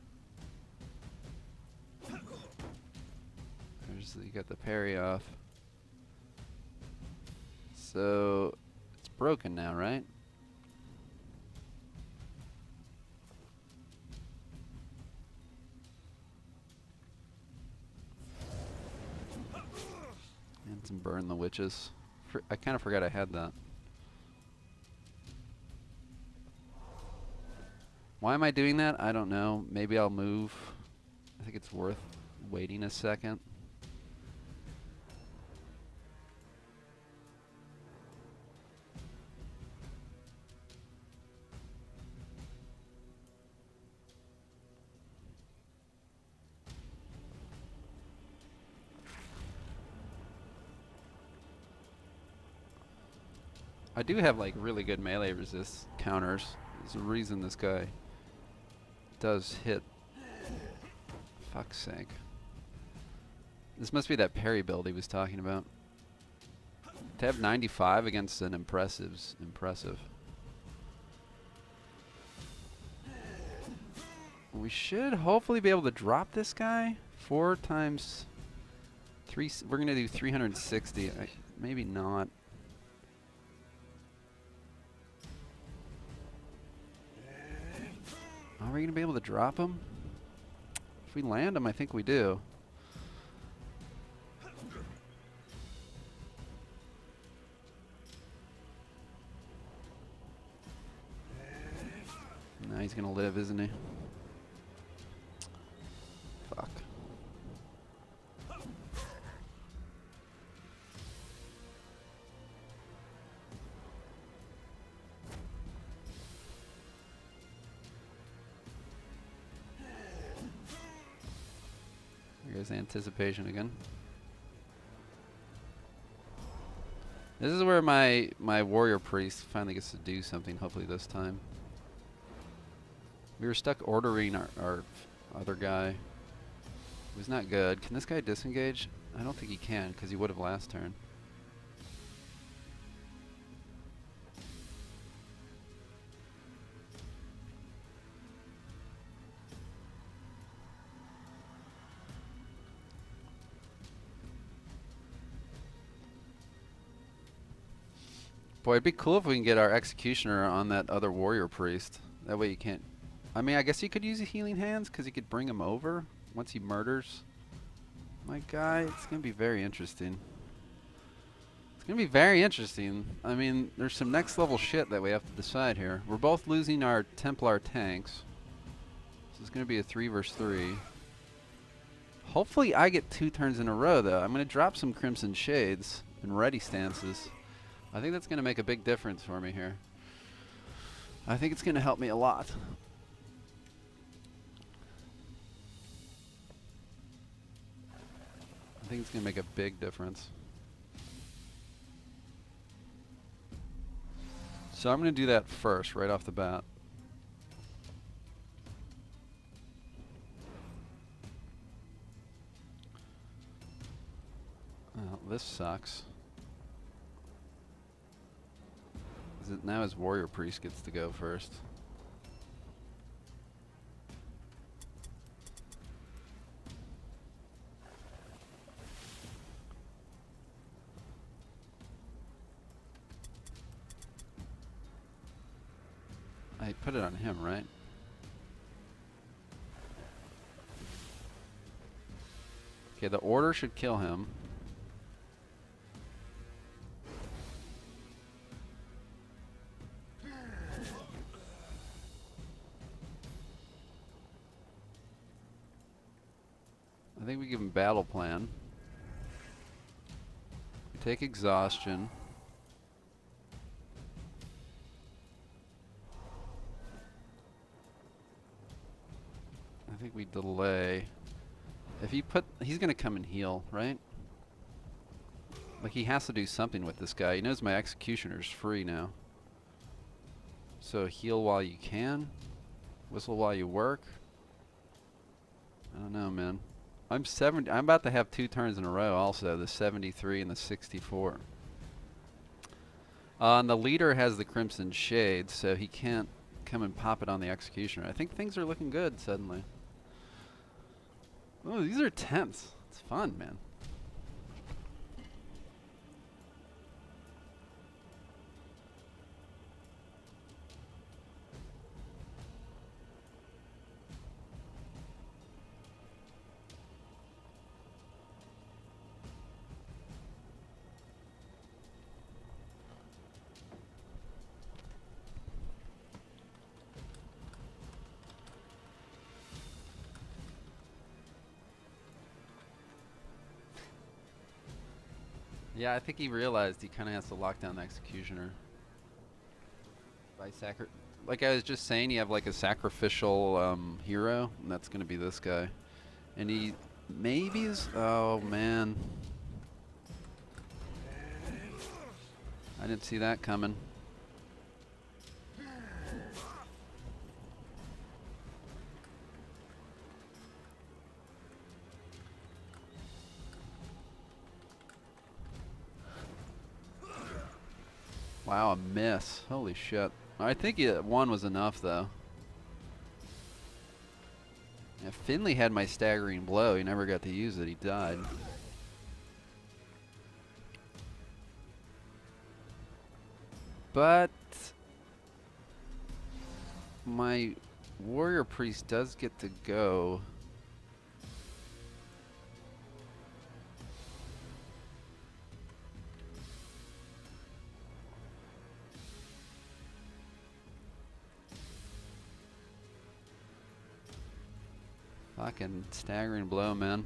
[SPEAKER 1] You got the parry off. So it's broken now, right? And some burn the witches. I kind of forgot I had that. Why am I doing that? I don't know. Maybe I'll move. I think it's worth waiting a second. I do have like really good melee resist counters. There's a reason this guy does hit. Fuck's sake. This must be that parry build he was talking about. To have 95 against an impressive's impressive. We should hopefully be able to drop this guy 4 times 3. We're gonna do 360. Maybe not. Are we going to be able to drop him? If we land him, I think we do. Now he's going to live, isn't he? Fuck. Here's anticipation again. This is where my warrior priest finally gets to do something, hopefully this time. We were stuck ordering our other guy. It was not good. Can this guy disengage? I don't think he can, because he would have last turn. Boy, it'd be cool if we can get our executioner on that other warrior priest. That way you can't... I mean, I guess you could use the healing hands because you could bring him over once he murders my guy. It's going to be very interesting. It's going to be very interesting. I mean, there's some next level shit that we have to decide here. We're both losing our Templar tanks. So it's going to be a 3 versus 3. Hopefully I get 2 turns in a row, though. I'm going to drop some Crimson Shades and ready stances. I think that's going to make a big difference for me here. I think it's going to help me a lot. I think it's going to make a big difference. So I'm going to do that first, right off the bat. Oh, this sucks. Now his warrior priest gets to go first. I put it on him, right? Okay, the order should kill him. I think we give him battle plan. We take exhaustion. I think we delay. If he he's gonna come and heal, right? Like he has to do something with this guy. He knows my executioner's free now. So heal while you can. Whistle while you work. I don't know, man. I'm about to have 2 turns in a row also, the 73 and the 64. And the leader has the Crimson Shade, so he can't come and pop it on the executioner. I think things are looking good suddenly. Oh, these are tense. It's fun, man. Yeah, I think he realized he kind of has to lock down the executioner. By like I was just saying, you have like a sacrificial hero, and that's going to be this guy. And he maybe is... Oh, man. I didn't see that coming. Wow, a miss. Holy shit. I think 1 was enough, though. Yeah, Finley had my staggering blow. He never got to use it. He died. But my warrior priest does get to go. Fucking staggering blow, man.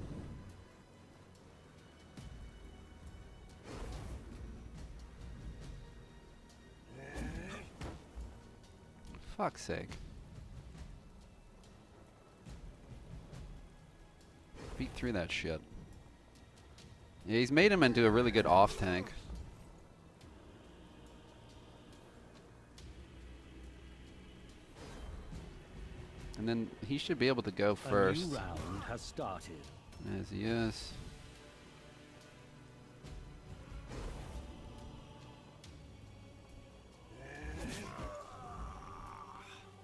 [SPEAKER 1] Fuck's sake. Beat through that shit. Yeah, he's made him into a really good off tank. And then he should be able to go first.
[SPEAKER 2] A new round has started.
[SPEAKER 1] As he is.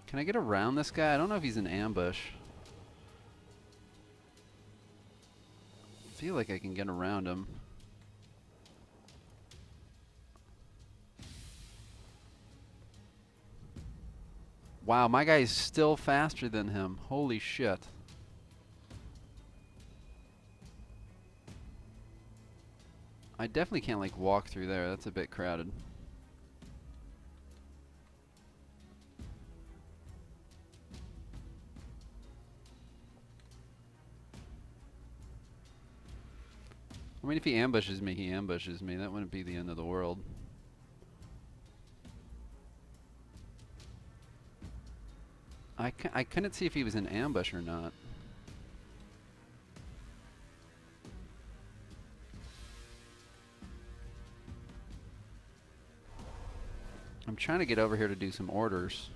[SPEAKER 1] Can I get around this guy? I don't know if he's in ambush. I feel like I can get around him. Wow, my guy's still faster than him. Holy shit. I definitely can't like walk through there. That's a bit crowded. I mean, if he ambushes me, he ambushes me. That wouldn't be the end of the world. I couldn't see if he was in ambush or not. I'm trying to get over here to do some orders.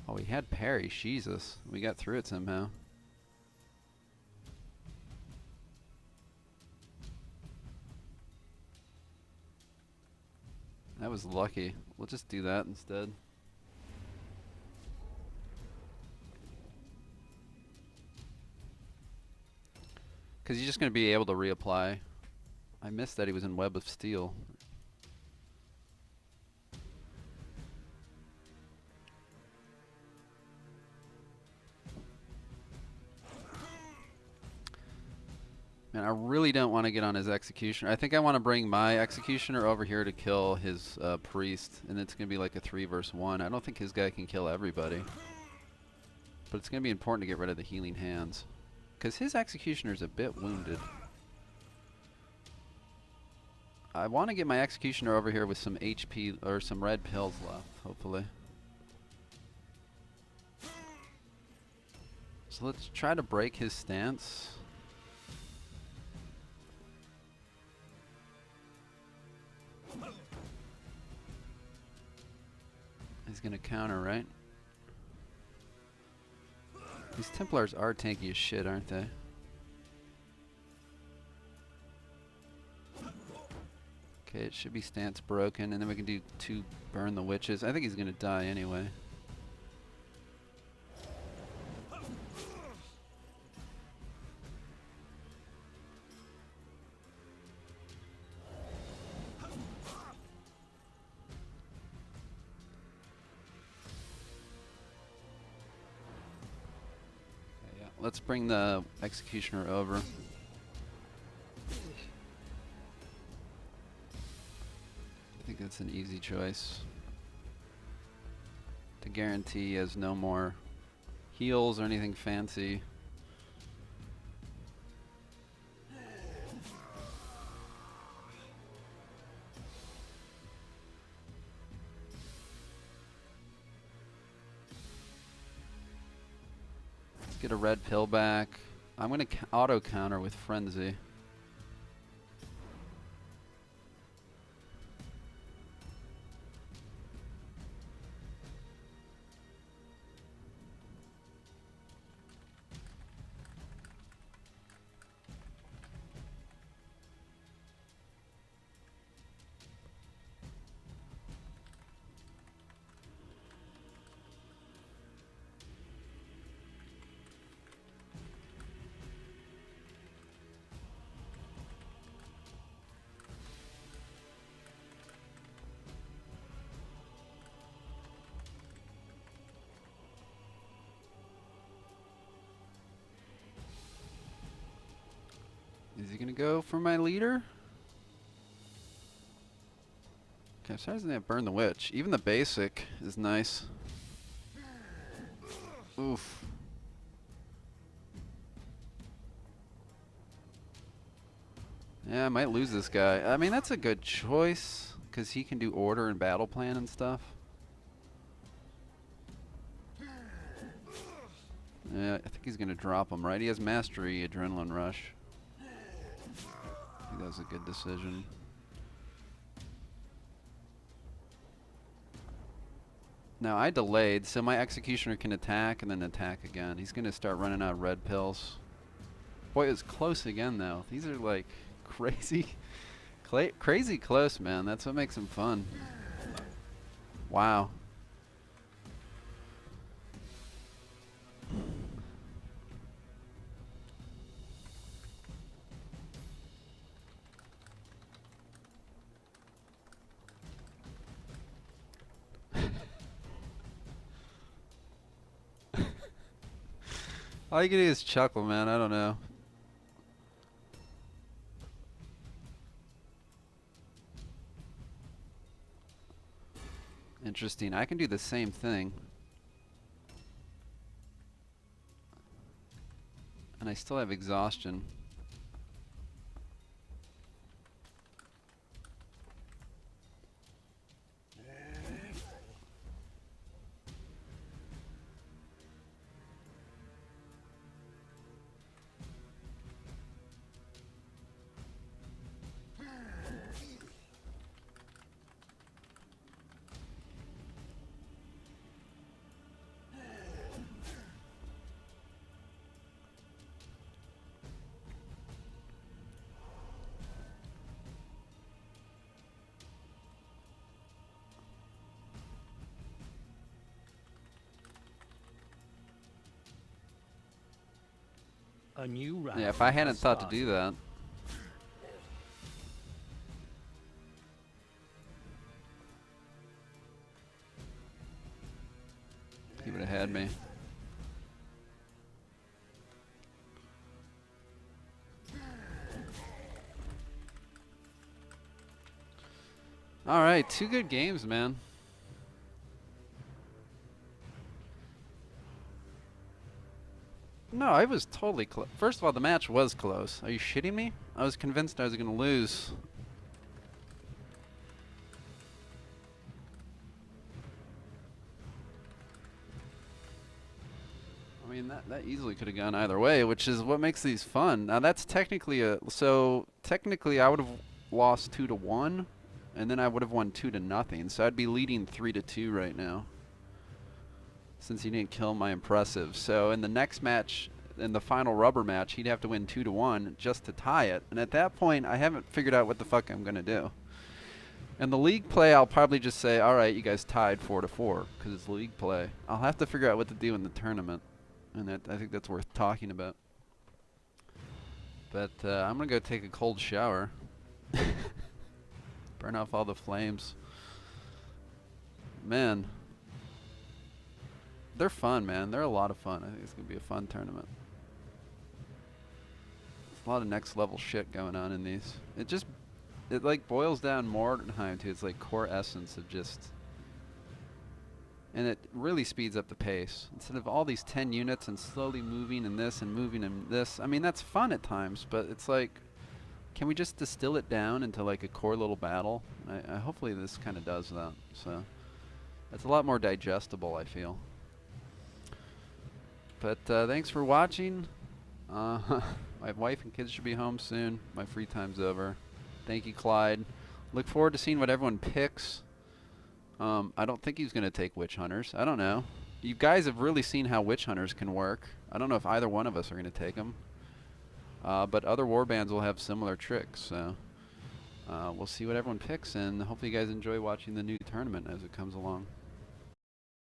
[SPEAKER 1] Oh, we had parry. Jesus. We got through it somehow. That was lucky. We'll just do that instead. Because he's just going to be able to reapply. I missed that he was in Web of Steel. Man, I really don't want to get on his Executioner. I think I want to bring my Executioner over here to kill his Priest, and it's going to be like a 3 versus 1. I don't think his guy can kill everybody. But it's going to be important to get rid of the healing hands. Because his Executioner's a bit wounded. I want to get my Executioner over here with some HP or some red pills left, hopefully. So let's try to break his stance. He's going to counter, right? These Templars are tanky as shit, aren't they? Okay, it should be stance broken, and then we can do 2 burn the witches. I think he's going to die anyway. Let's bring the Executioner over. I think that's an easy choice. To guarantee he has no more heals or anything fancy. Get a red pill back. I'm going to auto counter with Frenzy. Is he going to go for my leader? Okay, so doesn't that burn the witch? Even the basic is nice. Oof. Yeah, I might lose this guy. I mean, that's a good choice, because he can do order and battle plan and stuff. Yeah, I think he's going to drop him, right? He has Mastery, Adrenaline Rush. I think that was a good decision. Now, I delayed, so my Executioner can attack and then attack again. He's going to start running out of red pills. Boy, it was close again, though. These are, like, crazy. Crazy close, man. That's what makes them fun. Wow. All you can do is chuckle, man. I don't know. Interesting. I can do the same thing. And I still have exhaustion.
[SPEAKER 2] A new round.
[SPEAKER 1] Yeah, if I hadn't
[SPEAKER 2] has
[SPEAKER 1] thought to
[SPEAKER 2] started.
[SPEAKER 1] do that. He would have had me. All right, 2 good games, man. No, I was totally close. First of all, the match was close. Are you shitting me? I was convinced I was going to lose. I mean, that easily could have gone either way, which is what makes these fun. Now, that's technically a... So, technically, I would have lost 2-1, and then I would have won 2-0. So, I'd be leading 3-2 right now, since he didn't kill my impressive. So, in the next match, in the final rubber match, he'd have to win 2-1 just to tie it. And at that point, I haven't figured out what the fuck I'm going to do. In the league play, I'll probably just say, all right, you guys tied 4-4, because it's league play. I'll have to figure out what to do in the tournament. And I think that's worth talking about. But I'm going to go take a cold shower. Burn off all the flames. Man. They're fun, man. They're a lot of fun. I think it's going to be a fun tournament. There's a lot of next level shit going on in these. It like boils down Mordheim to its like core essence of just... And it really speeds up the pace. Instead of all these 10 units and slowly moving and this and moving and this. I mean, that's fun at times, but it's like, can we just distill it down into like a core little battle? I hopefully this kind of does that. So it's a lot more digestible, I feel. But thanks for watching. My wife and kids should be home soon. My free time's over. Thank you, Klajd. Look forward to seeing what everyone picks. I don't think he's going to take Witch Hunters. I don't know. You guys have really seen how Witch Hunters can work. I don't know if either one of us are going to take them. But other warbands will have similar tricks. So we'll see what everyone picks, and hopefully you guys enjoy watching the new tournament as it comes along.